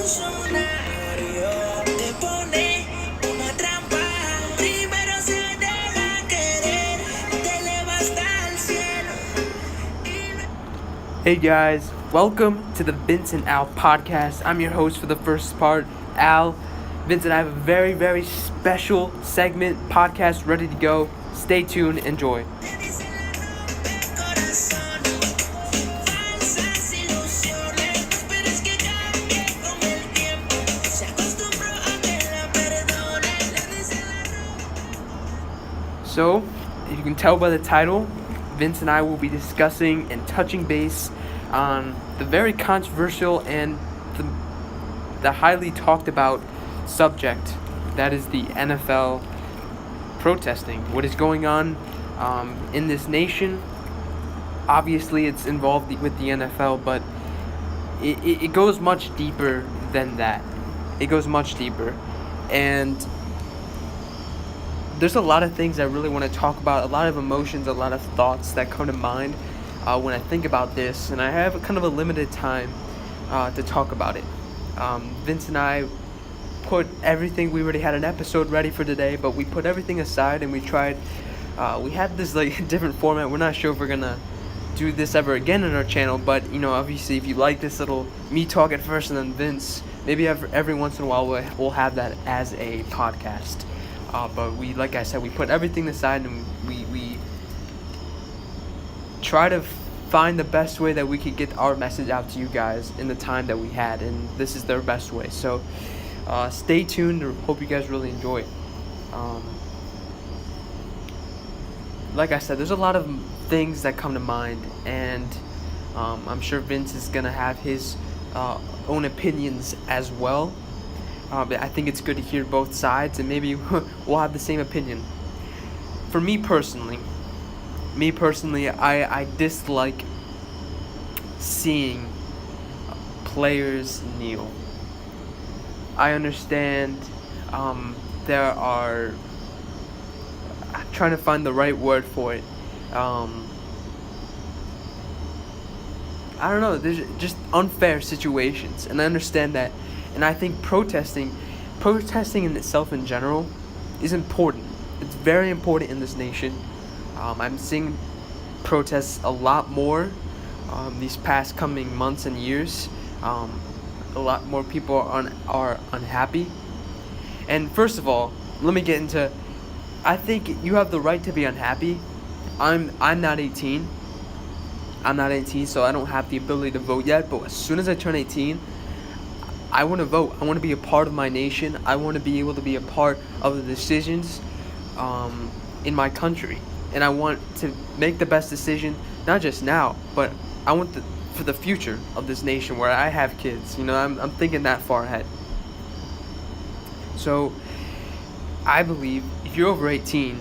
Hey guys, welcome to the Vince and Al podcast. I'm your host for the first part, Al. Vince and I have a very, very special segment podcast ready to go. Stay tuned, enjoy. So, if you can tell by the title, Vince and I will be discussing and touching base on the very controversial and the highly talked about subject that is the NFL protesting. What is going on in this nation? Obviously, it's involved with the NFL, but it goes much deeper than that. It goes much deeper, and there's a lot of things I really want to talk about, a lot of emotions, a lot of thoughts that come to mind when I think about this, and I have kind of a limited time to talk about it. Vince and I put everything, we already had an episode ready for today, but we put everything aside and we tried, we had this different format. We're not sure if we're going to do this ever again on our channel, but obviously if you like this little me talk at first and then Vince, maybe every once in a while we'll have that as a podcast. But we, like I said, we put everything aside and we try to find the best way that we could get our message out to you guys in the time that we had, and this is their best way. So stay tuned. Hope you guys really enjoy it. Like I said, there's a lot of things that come to mind, and I'm sure Vince is gonna have his own opinions as well. But I think it's good to hear both sides, and maybe we'll have the same opinion. For me personally, I dislike seeing players kneel. I understand there are, I'm trying to find the right word for it. I don't know, there's just unfair situations, and I understand that. And I think protesting in itself in general is important. It's very important in this nation. I'm seeing protests a lot more these past coming months and years. A lot more people are unhappy. And first of all, let me get into, I think you have the right to be unhappy. I'm not 18. I'm not 18, so I don't have the ability to vote yet. But as soon as I turn 18, I want to vote. I want to be a part of my nation. I want to be able to be a part of the decisions in my country. And I want to make the best decision, not just now, but I want for the future of this nation where I have kids. I'm thinking that far ahead. So I believe if you're over 18,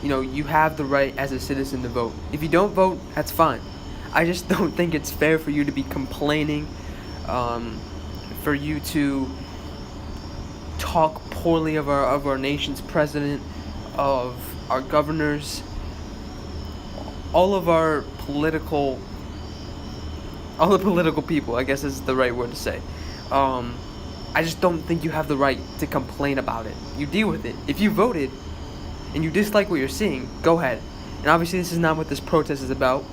you have the right as a citizen to vote. If you don't vote, that's fine. I just don't think it's fair for you to be complaining, for you to talk poorly of our nation's president, of our governors, all the political people, I guess is the right word to say. I just don't think you have the right to complain about it. You deal with it. If you voted and you dislike what you're seeing, go ahead. And obviously this is not what this protest is about,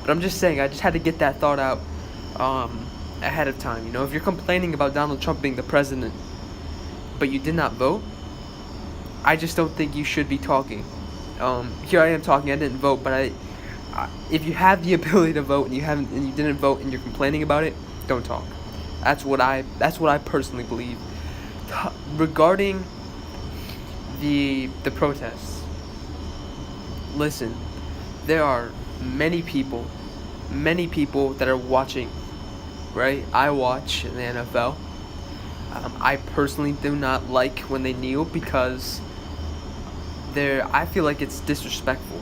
but I'm just saying, I just had to get that thought out ahead of time. If you're complaining about Donald Trump being the president, but you did not vote, I just don't think you should be talking. Here I am talking. I didn't vote, but if you have the ability to vote and you didn't vote and you're complaining about it, don't talk. That's what I personally believe. Regarding the protests, listen, there are many people that are watching. Right? I watch the NFL. I personally do not like when they kneel because I feel like it's disrespectful.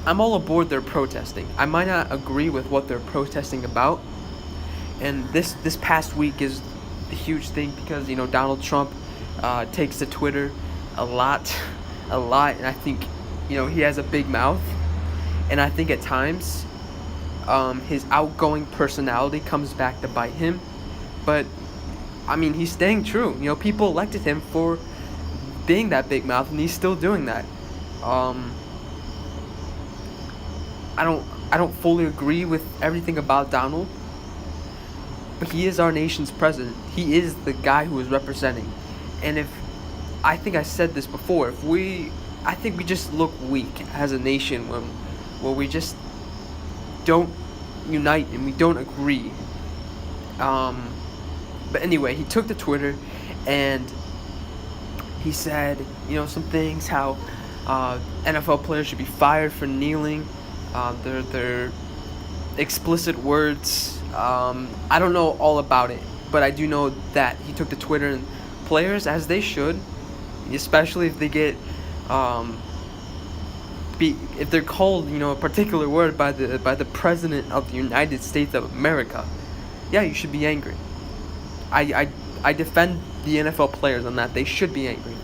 I'm all aboard their protesting. I might not agree with what they're protesting about. And this past week is a huge thing because, Donald Trump takes to Twitter a lot. And I think, he has a big mouth. And I think at times, his outgoing personality comes back to bite him. But I mean, he's staying true. People elected him for being that big mouth, and he's still doing that. I don't fully agree with everything about Donald, but he is our nation's president. He is the guy who is representing. And I think I said this before, I think we just look weak as a nation when we just don't unite and we don't agree. But anyway, he took to Twitter and he said, some things, how NFL players should be fired for kneeling. Their explicit words. I don't know all about it, but I do know that he took to Twitter, and players, as they should, especially if they get if they're called a particular word by the president of the United States of America, yeah, you should be angry. I defend the NFL players on that. They should be angry.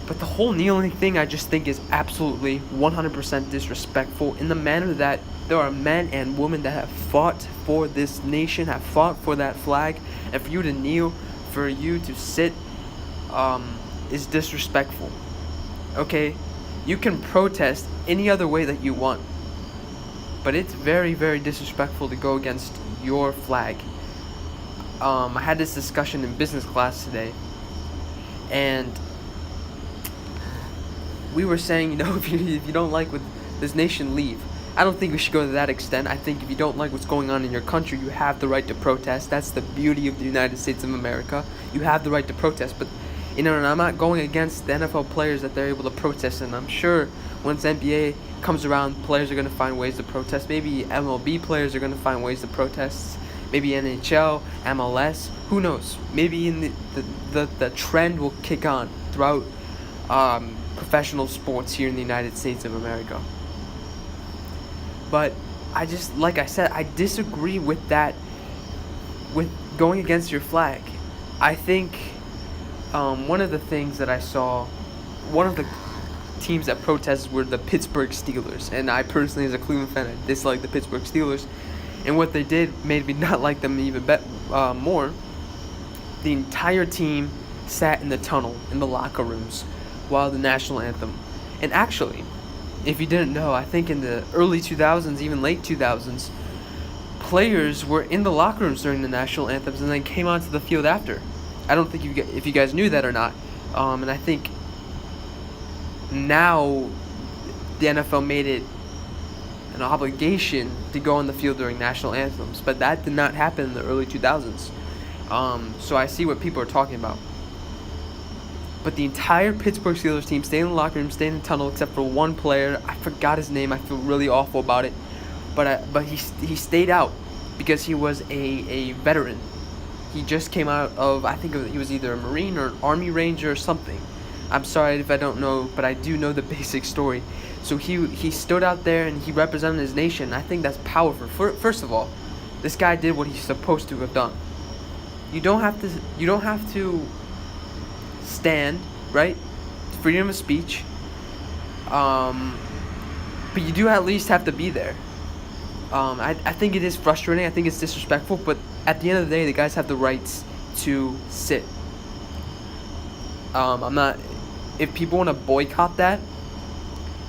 But the whole kneeling thing, I just think, is absolutely 100% disrespectful, in the manner that there are men and women that have fought for this nation, have fought for that flag, and for you to kneel, for you to sit, is disrespectful. Okay? You can protest any other way that you want, but it's very, very disrespectful to go against your flag. I had this discussion in business class today, and we were saying, if you don't like what this nation, leave. I don't think we should go to that extent. I think if you don't like what's going on in your country, you have the right to protest. That's the beauty of the United States of America. You have the right to protest. But, and I'm not going against the NFL players that they're able to protest. And I'm sure once NBA comes around, players are going to find ways to protest. Maybe MLB players are going to find ways to protest. Maybe NHL, MLS, who knows? Maybe in the trend will kick on throughout professional sports here in the United States of America. But I just, like I said, I disagree with that, with going against your flag. I think one of the things that I saw, one of the teams that protested were the Pittsburgh Steelers. And I personally, as a Cleveland fan, I dislike the Pittsburgh Steelers. And what they did made me not like them even more. The entire team sat in the tunnel, in the locker rooms, while the national anthem. And actually, if you didn't know, I think in the early 2000s, even late 2000s, players were in the locker rooms during the national anthems and then came onto the field after. I don't think if you guys knew that or not. And I think now the NFL made it an obligation to go on the field during national anthems, but that did not happen in the early 2000s. So I see what people are talking about. But the entire Pittsburgh Steelers team stayed in the locker room, stayed in the tunnel, except for one player. I forgot his name. I feel really awful about it. But he stayed out because he was a veteran. He just came out of, I think he was either a Marine or an Army Ranger or something. I'm sorry if I don't know, but I do know the basic story. So he stood out there and he represented his nation. I think that's powerful. First of all, this guy did what he's supposed to have done. You don't have to stand, right? Freedom of speech. But you do at least have to be there. I think it is frustrating. I think it's disrespectful. But at the end of the day, the guys have the rights to sit. If people want to boycott that,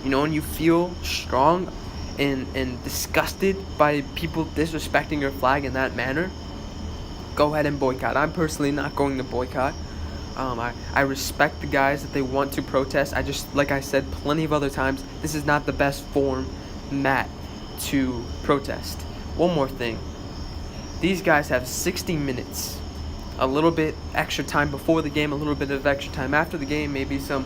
and you feel strong and disgusted by people disrespecting your flag in that manner, go ahead and boycott. I'm personally not going to boycott. I respect the guys that they want to protest. I just, like I said plenty of other times, this is not the best format to protest. One more thing. These guys have 60 minutes. A little bit extra time before the game, a little bit of extra time after the game, maybe some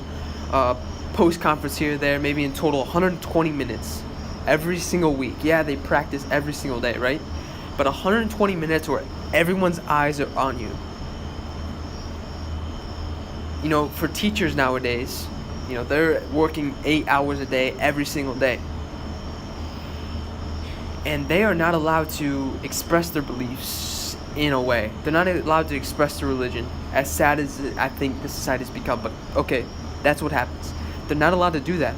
post-conference here or there, maybe in total 120 minutes every single week. Yeah, they practice every single day, right? But 120 minutes where everyone's eyes are on you. For teachers nowadays, they're working 8 hours a day every single day. And they are not allowed to express their beliefs in a way. They're not allowed to express their religion, as sad as I think the society has become. But okay, that's what happens. They're not allowed to do that.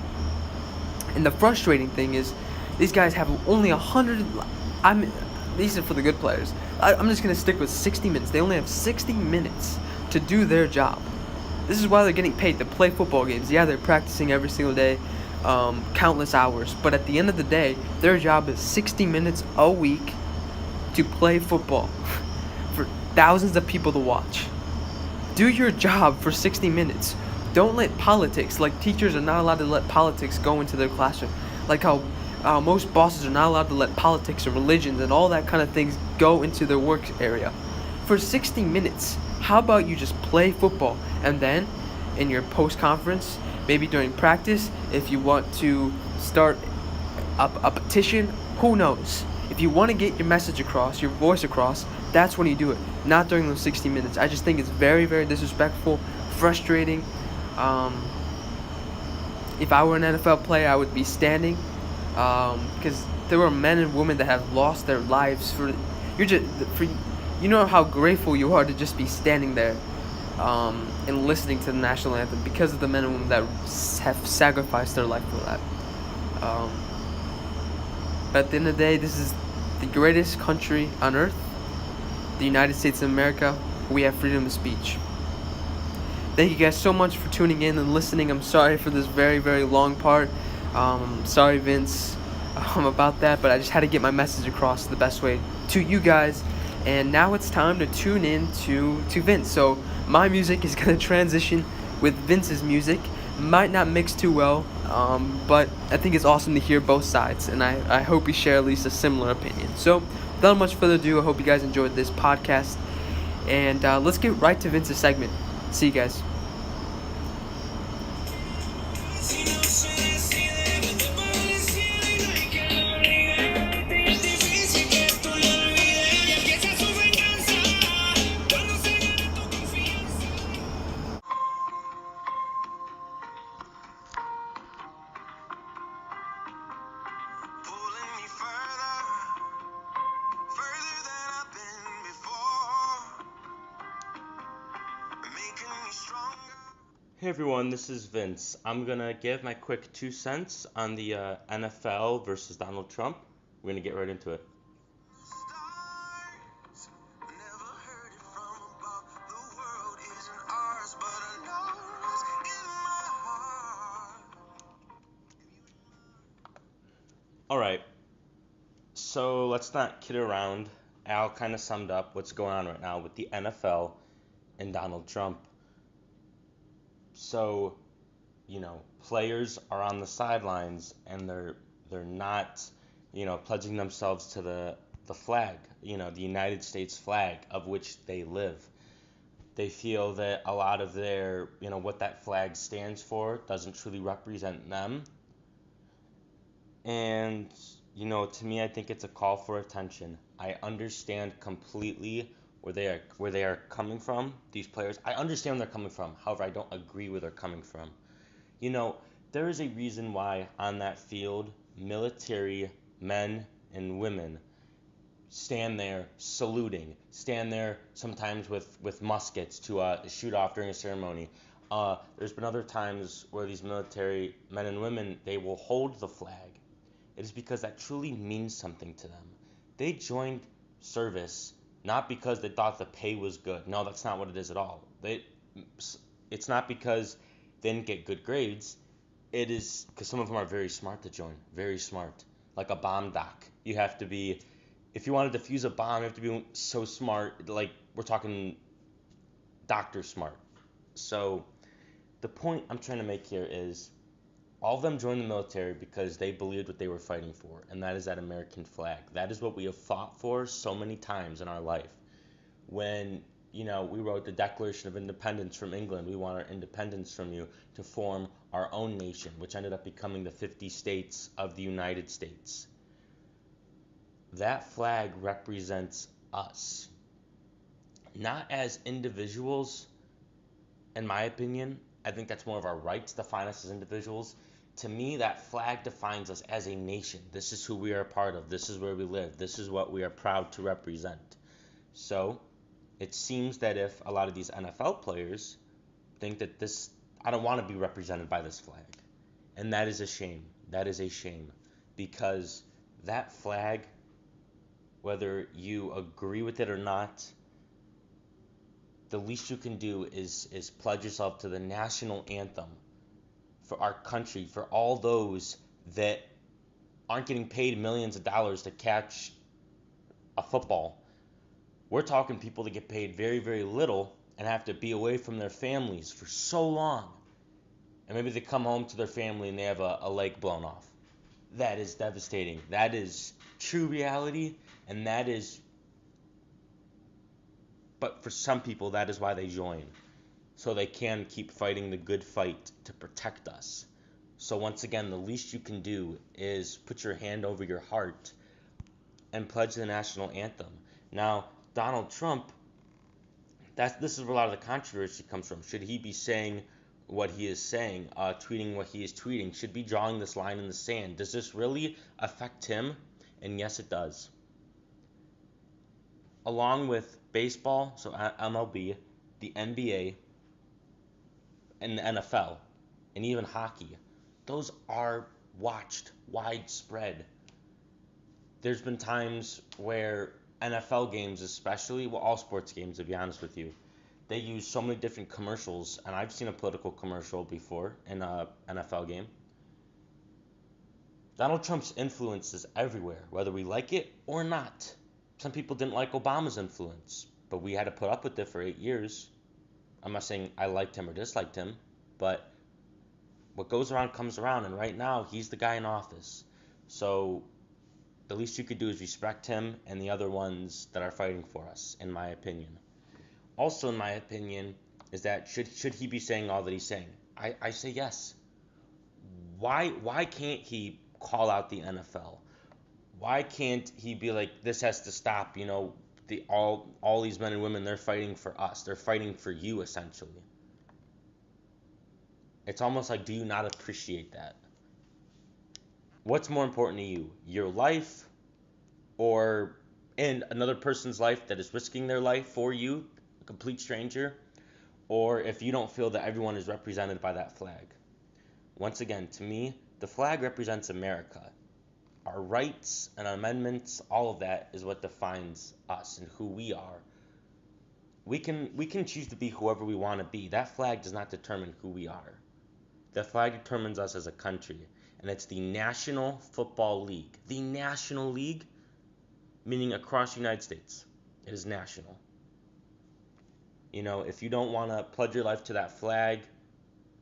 And the frustrating thing is, these guys have only 100. these are for the good players. I'm just gonna stick with 60 minutes. They only have 60 minutes to do their job. This is why they're getting paid to play football games. Yeah, they're practicing every single day, countless hours. But at the end of the day, their job is 60 minutes a week to play football for thousands of people to watch. Do your job for 60 minutes. Don't let politics, like teachers are not allowed to let politics go into their classroom. Like how most bosses are not allowed to let politics and religions and all that kind of things go into their work area. For 60 minutes, how about you just play football? And then, in your post-conference, maybe during practice, if you want to start a petition, who knows? If you want to get your message across, your voice across, that's when you do it. Not during those 60 minutes. I just think it's very, very disrespectful, frustrating. If I were an NFL player, I would be standing, because there were men and women that have lost their lives for you know how grateful you are to just be standing there, and listening to the national anthem because of the men and women that have sacrificed their life for that. But at the end of the day, this is the greatest country on earth, the United States of America. We have freedom of speech. Thank you guys so much for tuning in and listening. I'm sorry for this very, very long part. Sorry, Vince, about that, but I just had to get my message across the best way to you guys. And now it's time to tune in to Vince. So my music is going to transition with Vince's music. Might not mix too well, but I think it's awesome to hear both sides. And I hope we share at least a similar opinion. So without much further ado, I hope you guys enjoyed this podcast. And let's get right to Vince's segment. See you guys. Hey everyone, this is Vince. I'm gonna give my quick 2 cents on the NFL versus Donald Trump. We're gonna get right into it. Alright, so let's not kid around. Al kind of summed up what's going on right now with the NFL and Donald Trump. So, players are on the sidelines and they're not, pledging themselves to the flag, the United States flag of which they live. They feel that a lot of their, what that flag stands for doesn't truly represent them. And, to me, I think it's a call for attention. I understand completely where they are coming from, these players. I understand where they're coming from. However, I don't agree where they're coming from. There is a reason why on that field, military men and women stand there saluting, stand there sometimes with muskets to shoot off during a ceremony. There's been other times where these military men and women, they will hold the flag. It is because that truly means something to them. They joined service not because they thought the pay was good. No, that's not what it is at all. It's not because they didn't get good grades. It is because some of them are very smart to join. Very smart. Like a bomb doc. You have to be, if you want to defuse a bomb, you have to be so smart. Like, we're talking doctor smart. So, the point I'm trying to make here is, all of them joined the military because they believed what they were fighting for, and that is that American flag. That is what we have fought for so many times in our life. When, we wrote the Declaration of Independence from England, we want our independence from you to form our own nation, which ended up becoming the 50 states of the United States. That flag represents us. Not as individuals, in my opinion. I think that's more of our rights define us as individuals. To me, that flag defines us as a nation. This is who we are a part of. This is where we live. This is what we are proud to represent. So, it seems that if a lot of these NFL players think that I don't want to be represented by this flag. And that is a shame. That is a shame. Because that flag whether you agree with it or not, the least you can do is pledge yourself to the national anthem for our country, for all those that aren't getting paid millions of dollars to catch a football. We're talking people that get paid very, very little and have to be away from their families for so long. And maybe they come home to their family and they have a leg blown off. That is devastating. That is true reality, and that is, but for some people, that is why they join. So they can keep fighting the good fight to protect us. So once again, the least you can do is put your hand over your heart and pledge the national anthem. Now, Donald Trump, this is where a lot of the controversy comes from. Should he be saying what he is saying, tweeting what he is tweeting? Should be drawing this line in the sand? Does this really affect him? And yes, it does. Along with baseball, so MLB, the NBA, and the NFL, and even hockey, those are watched widespread. There's been times where NFL games especially, well, all sports games to be honest with you, they use so many different commercials, and I've seen a political commercial before in an NFL game. Donald Trump's influence is everywhere, whether we like it or not. Some people didn't like Obama's influence, but we had to put up with it for 8 years. I'm not saying I liked him or disliked him, but what goes around comes around, and right now he's the guy in office. So the least you could do is respect him and the other ones that are fighting for us, in my opinion. Also, in my opinion, is that should he be saying all that he's saying? I say yes. Why can't he call out the NFL? Why can't he be like, this has to stop? All these men and women, they're fighting for us. They're fighting for you, essentially. It's almost like, do you not appreciate that? What's more important to you, your life, or in another person's life that is risking their life for you, a complete stranger, or if you don't feel that everyone is represented by that flag? Once again, to me, the flag represents America. Our rights and amendments, all of that is what defines us and who we are. We can choose to be whoever we want to be. That flag does not determine who we are. That flag determines us as a country, and it's the National Football League. The National League, meaning across the United States. It is national. If you don't want to pledge your life to that flag,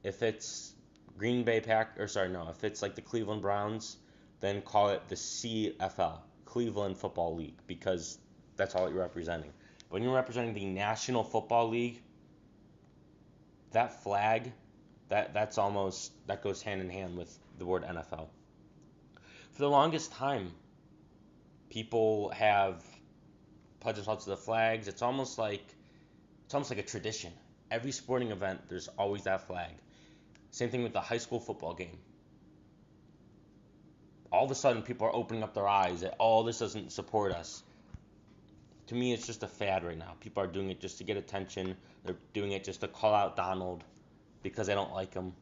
if it's if it's like the Cleveland Browns, then call it the CFL, Cleveland Football League, because that's all you're representing. But when you're representing the National Football League, that flag, that goes hand in hand with the word NFL. For the longest time, people have pledged themselves to the flags. It's almost like a tradition. Every sporting event, there's always that flag. Same thing with the high school football game. All of a sudden, people are opening up their eyes that, this doesn't support us. To me, it's just a fad right now. People are doing it just to get attention. They're doing it just to call out Donald because they don't like him.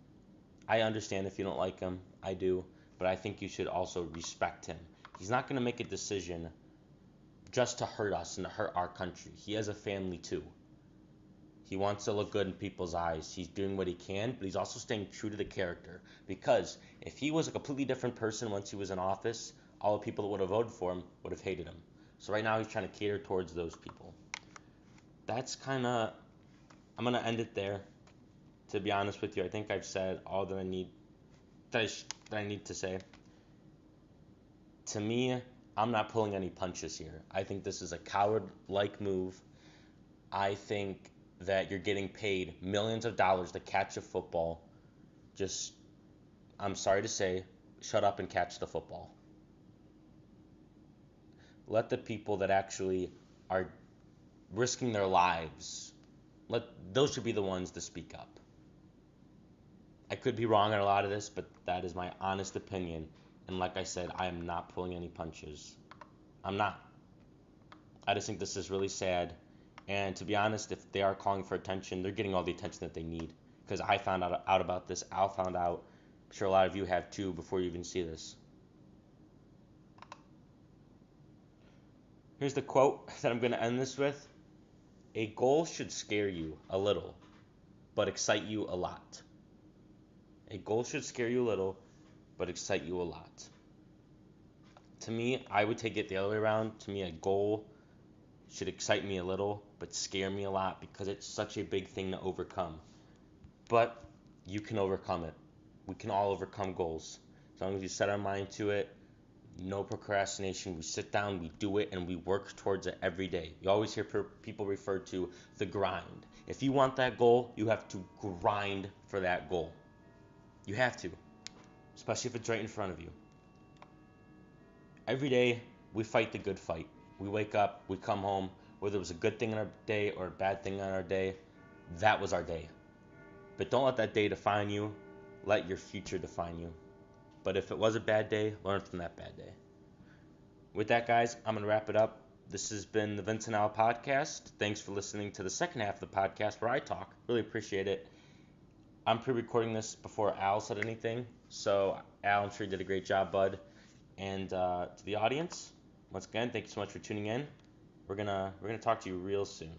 I understand if you don't like him. I do. But I think you should also respect him. He's not going to make a decision just to hurt us and to hurt our country. He has a family too. He wants to look good in people's eyes. He's doing what he can, but he's also staying true to the character. Because if he was a completely different person once he was in office, all the people that would have voted for him would have hated him. So right now he's trying to cater towards those people. I'm going to end it there. To be honest with you, I think I've said all that I need to say. To me, I'm not pulling any punches here. I think this is a coward-like move. I think that you're getting paid millions of dollars to catch a football. Just, I'm sorry to say, shut up and catch the football. Let the people that actually are risking their lives, those should be the ones to speak up. I could be wrong on a lot of this, but that is my honest opinion. And like I said, I am not pulling any punches. I'm not. I just think this is really sad. And to be honest, if they are calling for attention, they're getting all the attention that they need. Because I found out about this. Al found out. I'm sure a lot of you have too before you even see this. Here's the quote that I'm going to end this with. A goal should scare you a little, but excite you a lot. A goal should scare you a little, but excite you a lot. To me, I would take it the other way around. To me, a goal should excite me a little, but scare me a lot because it's such a big thing to overcome. But you can overcome it. We can all overcome goals. As long as you set our mind to it, no procrastination. We sit down, we do it, and we work towards it every day. You always hear people refer to the grind. If you want that goal, you have to grind for that goal. You have to, especially if it's right in front of you. Every day, we fight the good fight. We wake up, we come home, whether it was a good thing in our day or a bad thing on our day, that was our day. But don't let that day define you. Let your future define you. But if it was a bad day, learn from that bad day. With that, guys, I'm going to wrap it up. This has been the Vince and Al podcast. Thanks for listening to the second half of the podcast where I talk. Really appreciate it. I'm pre-recording this before Al said anything. So, Al, I'm sure you did a great job, bud. And to the audience, once again, thank you so much for tuning in. We're gonna talk to you real soon.